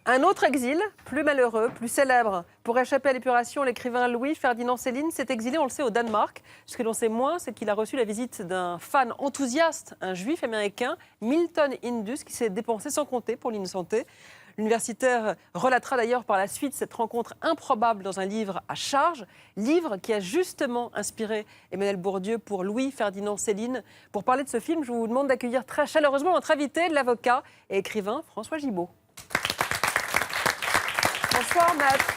Un autre exil, plus malheureux, plus célèbre. Pour échapper à l'épuration, l'écrivain Louis-Ferdinand Céline s'est exilé, on le sait, au Danemark. Ce que l'on sait moins, c'est qu'il a reçu la visite d'un fan enthousiaste, un juif américain, Milton Indus, qui s'est dépensé sans compter pour l'innocenter. L'universitaire relatera d'ailleurs par la suite cette rencontre improbable dans un livre à charge, livre qui a justement inspiré Emmanuel Bourdieu pour Louis-Ferdinand Céline. Pour parler de ce film, je vous demande d'accueillir très chaleureusement notre invité, l'avocat et écrivain François Gibault. Bonsoir, maître.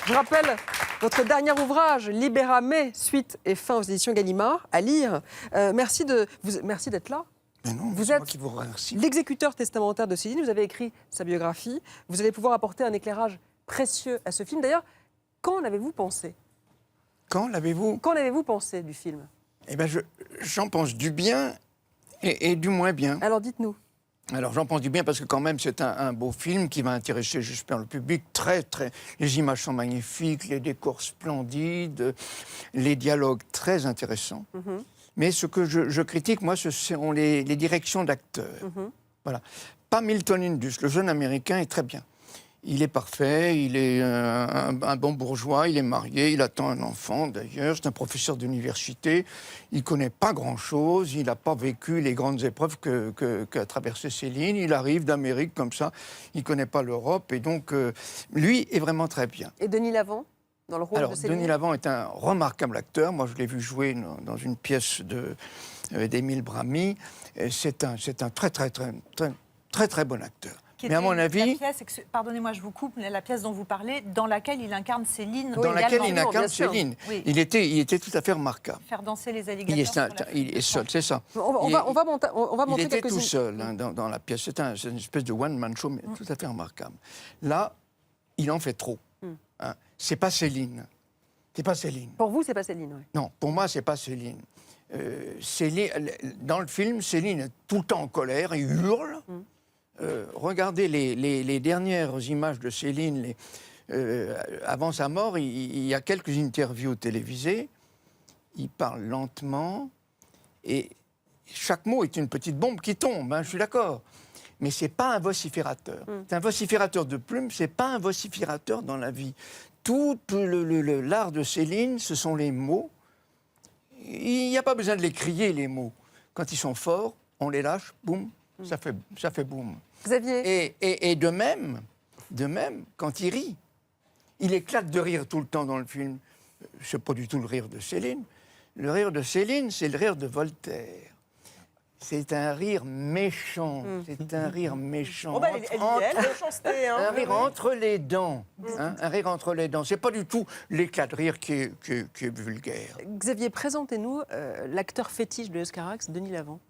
Je rappelle votre dernier ouvrage, Libéramé, suite et fin aux éditions Gallimard, à lire. Merci d'être là. Mais non, vous c'est moi êtes qui vous remercie. l'exécuteur testamentaire de Céline, vous avez écrit sa biographie, vous allez pouvoir apporter un éclairage précieux à ce film. D'ailleurs, qu'en avez-vous pensé? Qu'en avez-vous pensé du film? Eh bien, j'en pense du bien et du moins bien. Alors, dites-nous. Alors, j'en pense du bien parce que quand même, c'est un beau film qui va intéresser, j'espère, le public. Les images sont magnifiques, les décors splendides, les dialogues très intéressants. Mais ce que je critique, moi, ce sont les directions d'acteurs. Voilà. Pas Milton Indus, le jeune Américain est très bien. Il est parfait, il est un bon bourgeois, il est marié, il attend un enfant d'ailleurs, c'est un professeur d'université, il ne connaît pas grand-chose, il n'a pas vécu les grandes épreuves qu'a traversé Céline, il arrive d'Amérique comme ça, il ne connaît pas l'Europe et donc lui est vraiment très bien. Et Denis Lavant dans le rôle de Céline? Denis Lavant est un remarquable acteur, moi je l'ai vu jouer dans une pièce d'Émile Bramy, c'est un très bon acteur. Mais à mon avis... Pardonnez-moi, je vous coupe, la pièce dont vous parlez, dans laquelle il incarne Céline. Dans laquelle il également. incarne Céline. Oui. Il était tout à fait remarquable. Faire danser les alligators. Il est seul, c'est ça. On va montrer il était quelques... tout seul dans la pièce. C'est une espèce de one-man show, mais tout à fait remarquable. Là, il en fait trop. Hein. C'est pas Céline. C'est pas Céline. Pour vous, c'est pas Céline, oui. Non, pour moi, c'est pas Céline. Dans le film, Céline est tout le temps en colère, il hurle. Regardez les dernières images de Céline, avant sa mort, il y a quelques interviews télévisées, il parle lentement, et chaque mot est une petite bombe qui tombe, hein, je suis d'accord. Mais ce n'est pas un vociférateur. C'est un vociférateur de plume, ce n'est pas un vociférateur dans la vie. Tout l'art de Céline, ce sont les mots. Il n'y a pas besoin de les crier, les mots. Quand ils sont forts, on les lâche, boum. Ça fait boum. Xavier. Et de même, quand il rit, il éclate de rire tout le temps dans le film. Ce n'est pas du tout le rire de Céline. Le rire de Céline, c'est le rire de Voltaire. C'est un rire méchant. C'est un rire méchant. Oh bah, elle y est, la méchanceté. Hein. Un rire entre les dents. Hein, un rire entre les dents. C'est pas du tout l'éclat de rire qui est vulgaire. Xavier, présentez-nous l'acteur fétiche de Oscarax, Denis Lavant.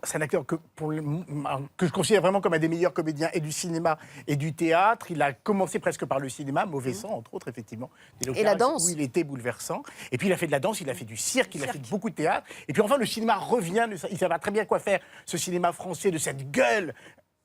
C'est un acteur que je considère vraiment comme un des meilleurs comédiens et du cinéma et du théâtre. Il a commencé presque par le cinéma, Mauvais sang, entre autres, effectivement. Et la danse. Où il était bouleversant. Et puis il a fait de la danse, il a fait du cirque, il a fait beaucoup de théâtre. Et puis enfin, le cinéma revient, il savait très bien quoi faire, ce cinéma français, de cette gueule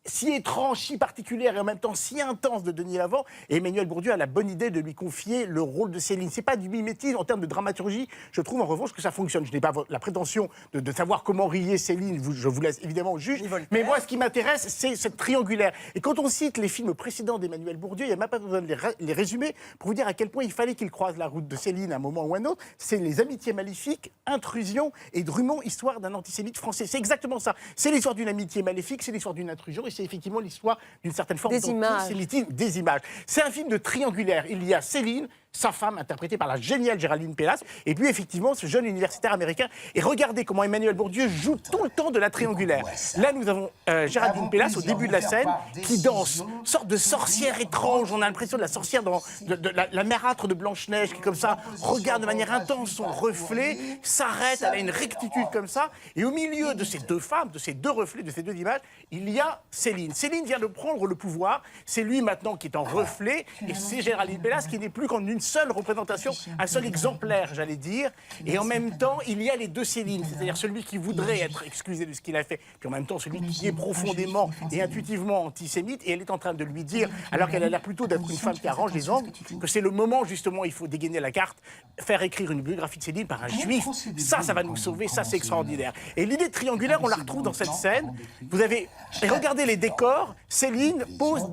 si étrange, si particulière et en même temps si intense de Denis Lavant. Et Emmanuel Bourdieu a la bonne idée de lui confier le rôle de Céline. C'est pas du mimétisme en termes de dramaturgie. Je trouve en revanche que ça fonctionne. Je n'ai pas la prétention de savoir comment riait Céline. Je vous laisse évidemment au juge. Mais moi, ce qui m'intéresse, c'est cette triangulaire. Et quand on cite les films précédents d'Emmanuel Bourdieu, il n'y a même pas besoin de les résumer pour vous dire à quel point il fallait qu'il croise la route de Céline à un moment ou à un autre. C'est Les Amitiés maléfiques, Intrusion et Drummond, histoire d'un antisémite français. C'est exactement ça. C'est l'histoire d'une amitié maléfique, c'est l'histoire d'une intrusion et c'est effectivement l'histoire d'une certaine forme d'antisémitisme, des images. C'est un film de triangulaire. Il y a Céline, sa femme, interprétée par la géniale Géraldine Pellas, et puis effectivement ce jeune universitaire américain. Et regardez comment Emmanuel Bourdieu joue tout le temps de la triangulaire. Là, nous avons Géraldine Pellas au début de la scène qui danse, sorte de sorcière étrange. On a l'impression de la sorcière de la mérâtre de Blanche-Neige qui, comme ça, regarde de manière intense son reflet, s'arrête, elle a une rectitude comme ça. Et au milieu de ces deux femmes, de ces deux reflets, de ces deux images, il y a Céline. Céline vient de prendre le pouvoir. C'est lui maintenant qui est en reflet, et c'est Géraldine Pellas qui n'est plus qu'en une une seule représentation, un seul exemplaire, j'allais dire. Et en même temps, il y a les deux Céline, c'est-à-dire celui qui voudrait être excusé de ce qu'il a fait, puis en même temps celui qui est profondément et intuitivement antisémite. Et elle est en train de lui dire, alors qu'elle a l'air plutôt d'être une femme qui arrange les angles, que c'est le moment justement où il faut dégainer la carte, faire écrire une biographie de Céline par un juif. Ça va nous sauver, ça c'est extraordinaire. Et l'idée triangulaire, on la retrouve dans cette scène. Vous avez, et regardez les décors, Céline pose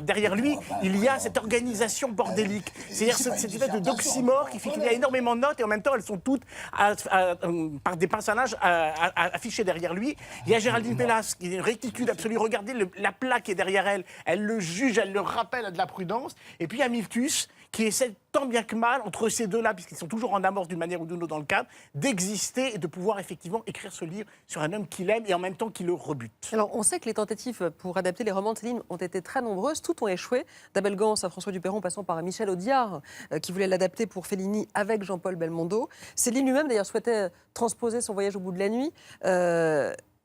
derrière lui, il y a cette organisation bordélique. C'est-à-dire cette espèce d'oxymore qui fait qu'il y a énormément de notes et en même temps elles sont toutes par des personnages affichés derrière lui. Il y a Géraldine Pellas qui est une rectitude absolue. Regardez la plaque qui est derrière elle. Elle le juge, elle le rappelle à de la prudence. Et puis il y a Miltus qui essaie tant bien que mal, entre ces deux-là, puisqu'ils sont toujours en amorce d'une manière ou d'une autre dans le cadre, d'exister et de pouvoir effectivement écrire ce livre sur un homme qu'il aime et en même temps qui le rebute. Alors, on sait que les tentatives pour adapter les romans de Céline ont été très nombreuses. Toutes ont échoué. D'Abel Gans à François Duperron, passant par Michel Audiard, qui voulait l'adapter pour Fellini avec Jean-Paul Belmondo. Céline lui-même, d'ailleurs, souhaitait transposer son voyage au bout de la nuit.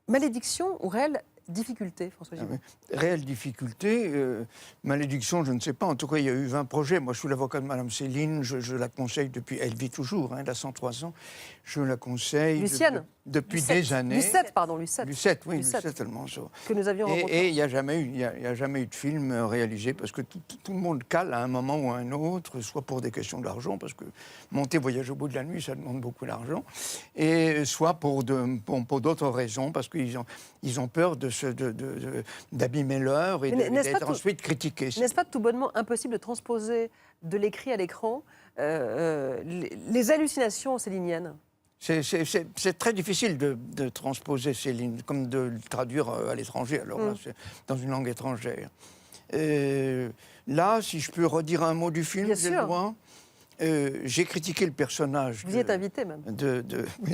Malédiction ou réelle difficulté, François Gibault? Réelle difficulté, malédiction, je ne sais pas. En tout cas, il y a eu 20 projets. Moi, je suis l'avocat de Madame Céline. Je la conseille depuis... Elle vit toujours, elle a 103 ans. Je la conseille depuis des années. Lucette, pardon, Lucette. Lucette, oui, Lucette tellement. Que nous avions rencontré. Et il n'y a jamais eu de film réalisé parce que tout le monde cale à un moment ou à un autre, soit pour des questions d'argent, parce que monter Voyage au bout de la nuit, ça demande beaucoup d'argent, et soit pour d'autres raisons, parce qu'ils ont peur d'abîmer l'œuvre et d'être ensuite critiqués. N'est-ce pas tout bonnement impossible de transposer de l'écrit à l'écran les hallucinations céliniennes? C'est très difficile de transposer Céline, comme de le traduire à l'étranger, alors là, c'est dans une langue étrangère. Là, si je peux redire un mot du film, j'ai le droit. J'ai critiqué le personnage. Vous y êtes invité même.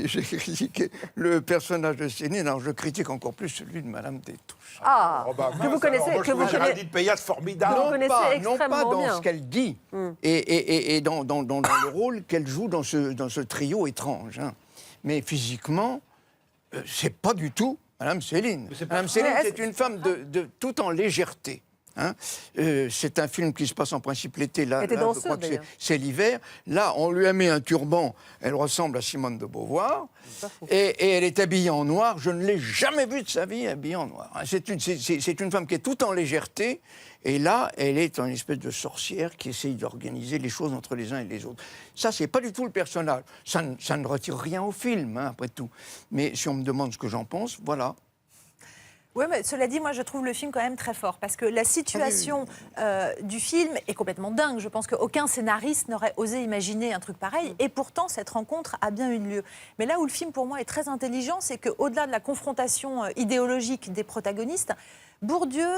J'ai critiqué le personnage de Céline, alors je critique encore plus celui de Madame Destouches. Que vous connaissez, Géraldine Pellas, formidable. Non pas dans ce qu'elle dit et dans le rôle qu'elle joue dans ce trio étrange. Hein. Mais physiquement, c'est pas du tout Madame Céline. Madame Céline, c'est une femme tout en légèreté. Hein, c'est un film qui se passe en principe l'été. Là, je crois que c'est l'hiver. Là, on lui a mis un turban. Elle ressemble à Simone de Beauvoir. Et elle est habillée en noir. Je ne l'ai jamais vue de sa vie habillée en noir. C'est une femme qui est tout en légèreté. Et là, elle est une espèce de sorcière qui essaye d'organiser les choses entre les uns et les autres. Ça, c'est pas du tout le personnage. Ça ne retire rien au film, hein, après tout. Mais si on me demande ce que j'en pense, voilà. Oui, mais cela dit, moi, je trouve le film quand même très fort, parce que la situation du film est complètement dingue. Je pense qu'aucun scénariste n'aurait osé imaginer un truc pareil, et pourtant, cette rencontre a bien eu lieu. Mais là où le film, pour moi, est très intelligent, c'est qu'au-delà de la confrontation idéologique des protagonistes, Bourdieu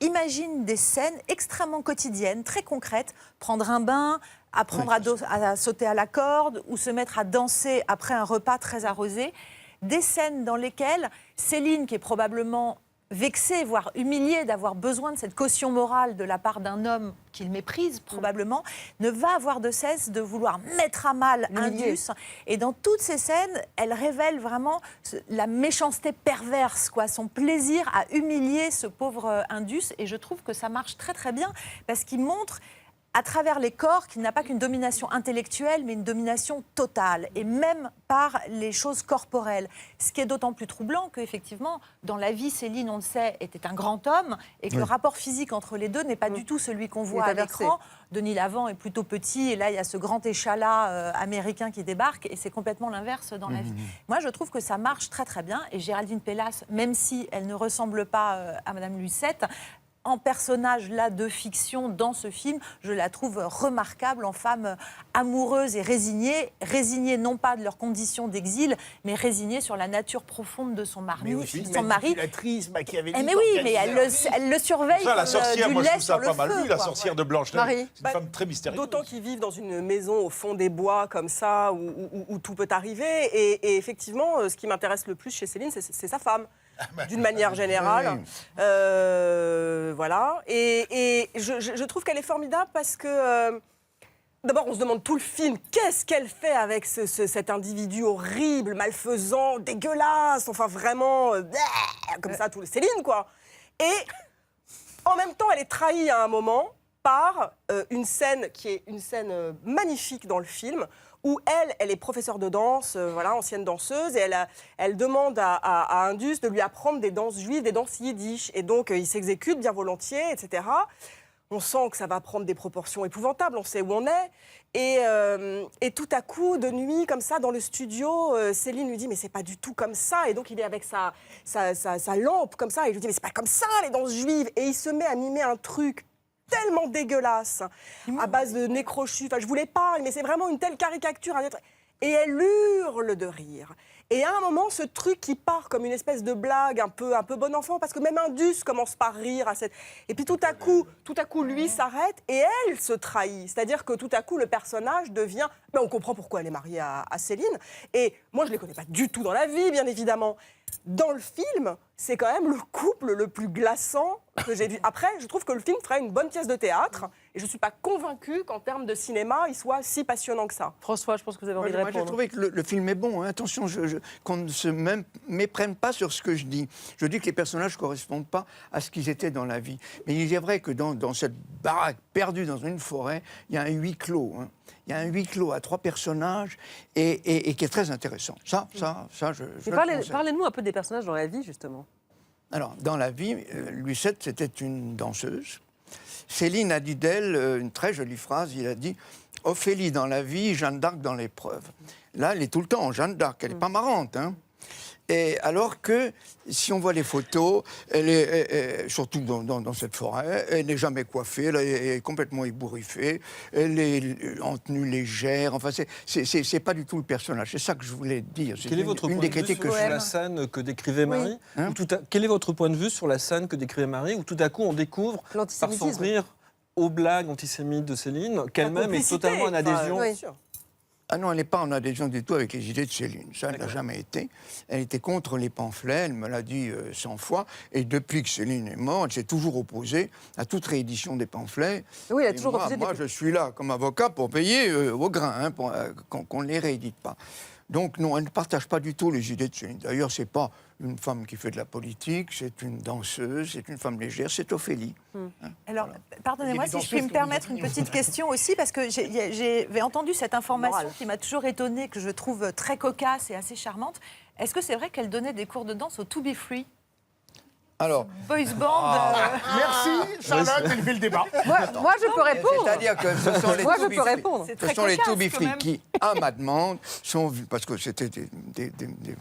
imagine des scènes extrêmement quotidiennes, très concrètes, prendre un bain, apprendre à sauter à la corde, ou se mettre à danser après un repas très arrosé. Des scènes dans lesquelles Céline, qui est probablement vexée, voire humiliée d'avoir besoin de cette caution morale de la part d'un homme qu'il méprise probablement, ne va avoir de cesse de vouloir mettre à mal Indus. Et dans toutes ces scènes, elle révèle vraiment la méchanceté perverse, son plaisir à humilier ce pauvre Indus. Et je trouve que ça marche très très bien, parce qu'il montre à travers les corps qu'il n'a pas qu'une domination intellectuelle, mais une domination totale, et même par les choses corporelles. Ce qui est d'autant plus troublant qu'effectivement, dans la vie, Céline, on le sait, était un grand homme, et que le rapport physique entre les deux n'est pas du tout celui qu'on voit à l'écran. Denis Lavant est plutôt petit, et là, il y a ce grand échalas américain qui débarque, et c'est complètement l'inverse dans la vie. Moi, je trouve que ça marche très très bien, et Géraldine Pellas, même si elle ne ressemble pas à Madame Lucette, en personnage là de fiction dans ce film, je la trouve remarquable en femme amoureuse et résignée non pas de leurs conditions d'exil, mais résignée sur la nature profonde de son mari. Mais aussi son mari. Mais oui, mais elle le surveille. Ça, la sorcière, moi je trouve ça pas mal vu, la sorcière de Blanche-Neige. C'est une femme très mystérieuse. D'autant qu'ils vivent dans une maison au fond des bois comme ça, où tout peut arriver. Et effectivement, ce qui m'intéresse le plus chez Céline, c'est sa femme. D'une manière générale. Voilà. Et je trouve qu'elle est formidable parce que, d'abord, on se demande tout le film, qu'est-ce qu'elle fait avec cet individu horrible, malfaisant, dégueulasse, enfin vraiment, comme ça, tout le Céline, quoi. Et en même temps, elle est trahie à un moment. par une scène qui est une scène magnifique dans le film, où elle est professeure de danse, voilà, ancienne danseuse, et elle demande à Indus de lui apprendre des danses juives, des danses yiddish. Et donc, il s'exécute bien volontiers, etc. On sent que ça va prendre des proportions épouvantables, on sait où on est. Et tout à coup, de nuit, comme ça, dans le studio, Céline lui dit « mais c'est pas du tout comme ça ». Et donc, il est avec sa lampe, comme ça, et il lui dit « mais c'est pas comme ça, les danses juives ». Et il se met à mimer un truc tellement dégueulasse, à base de nez crochu. Enfin, je vous l'épargne, mais c'est vraiment une telle caricature. Et elle hurle de rire. Et à un moment, ce truc qui part comme une espèce de blague un peu bon enfant, parce que même Indus commence par rire à cette... Et puis tout à coup, lui s'arrête et elle se trahit. C'est-à-dire que tout à coup, le personnage devient... Mais on comprend pourquoi elle est mariée à Céline. Et moi, je ne les connais pas du tout dans la vie, bien évidemment. Dans le film, c'est quand même le couple le plus glaçant que j'ai vu. Après, je trouve que le film ferait une bonne pièce de théâtre. Et je ne suis pas convaincue qu'en termes de cinéma, il soit si passionnant que ça. François, je pense que vous avez envie de répondre. Moi, j'ai trouvé que le film est bon. Hein. Attention, qu'on ne se méprenne pas sur ce que je dis. Je dis que les personnages ne correspondent pas à ce qu'ils étaient dans la vie. Mais il est vrai que dans cette baraque perdue dans une forêt, il y a un huis clos. Hein. Il y a un huis clos à 3 personnages et qui est très intéressant. Ça, Parlez-nous un peu des personnages dans la vie, justement. Alors, dans la vie, Lucette, c'était une danseuse. Céline a dit d'elle une très jolie phrase. Il a dit « Ophélie dans la vie, Jeanne d'Arc dans l'épreuve ». Là, elle est tout le temps en Jeanne d'Arc. Elle n'est pas marrante, hein. Et alors que, si on voit les photos, elle est, surtout dans cette forêt, elle n'est jamais coiffée, elle est complètement ébouriffée, elle est en tenue légère, enfin, c'est pas du tout le personnage, c'est ça que je voulais dire. Quel est votre point de vue sur la scène que décrivait Marie Quel est votre point de vue sur la scène que décrivait Marie, où tout à coup on découvre, par son rire, aux blagues antisémites de Céline, qu'elle-même est totalement en adhésion. Ah non, elle n'est pas en adhésion du tout avec les idées de Céline. Ça, elle n'a jamais été. Elle était contre les pamphlets, elle me l'a dit 100 fois. Et depuis que Céline est morte, elle s'est toujours opposée à toute réédition des pamphlets. Oui, elle a toujours refusé. Moi, je suis là comme avocat pour payer au grain, hein, qu'on ne les réédite pas. Donc non, elle ne partage pas du tout les idées de Céline. D'ailleurs, ce n'est pas une femme qui fait de la politique, c'est une danseuse, c'est une femme légère, c'est Ophélie. Alors, pardonnez-moi si je puis me permettre une petite question aussi, parce que j'avais entendu cette information qui m'a toujours étonnée, que je trouve très cocasse et assez charmante. Est-ce que c'est vrai qu'elle donnait des cours de danse au To Be Free ? Alors, Boys Band. Merci, Charlotte, elle fait le débat. Moi, je peux répondre. c'est-à-dire que ce sont les Moi, je peux répondre. Ce sont les To Be Free qui, à ma demande, parce que c'était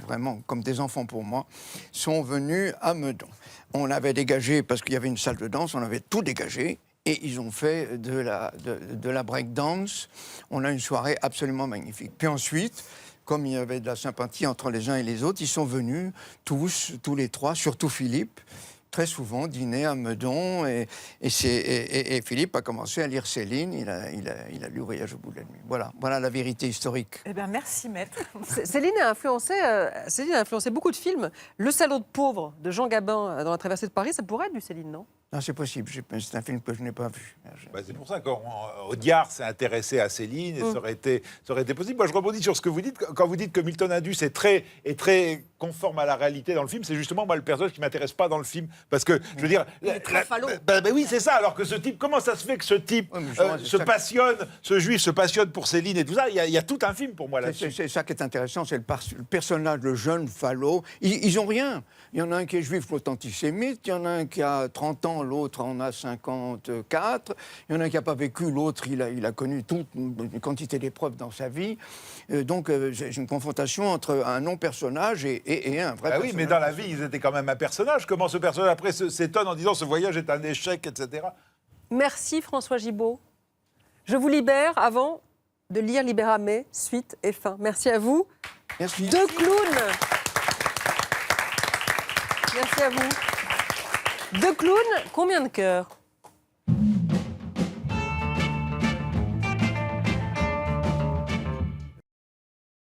vraiment comme des enfants pour moi, sont venus à Meudon. On avait dégagé, parce qu'il y avait une salle de danse, on avait tout dégagé. Et ils ont fait de la breakdance. On a une soirée absolument magnifique. Puis ensuite, comme il y avait de la sympathie entre les uns et les autres, ils sont venus tous les 3, surtout Philippe, très souvent dîner à Meudon. Et Philippe a commencé à lire Céline. Il a lu Voyage au bout de la nuit. Voilà la vérité historique. Eh bien, merci, maître. Céline a influencé beaucoup de films. Le salaud de pauvre de Jean Gabin dans La traversée de Paris, ça pourrait être du Céline, non ? Non, c'est possible. C'est un film que je n'ai pas vu. C'est pour ça qu'Audiard s'est intéressé à Céline et ça aurait été possible. Moi, je rebondis sur ce que vous dites. Quand vous dites que Milton Indus est très conforme à la réalité dans le film, c'est justement moi le personnage qui m'intéresse pas dans le film. Parce que, je veux dire... Il est très falot. Oui, c'est ça. Alors que ce type... Comment ça se fait que ce type ce juif se passionne pour Céline et tout ça ? Il y a tout un film pour moi là-dessus. C'est ça qui est intéressant, c'est le personnage, le jeune falot. Ils ont rien. Il y en a un qui est juif, l'autre antisémite. Il y en a un qui a 30 ans, l'autre en a 54. Il y en a un qui n'a pas vécu, l'autre, il a connu toute une quantité d'épreuves dans sa vie. Donc, c'est une confrontation entre un non-personnage et un vrai personnage. Oui, mais dans la vie, ils étaient quand même un personnage. Comment ce personnage, après, s'étonne en disant « ce voyage est un échec », etc. Merci François Gibault. Je vous libère avant de lire Libéramé, suite et fin. Merci à vous. Merci. 2 clowns. Merci à vous. 2 clowns, combien de cœurs ?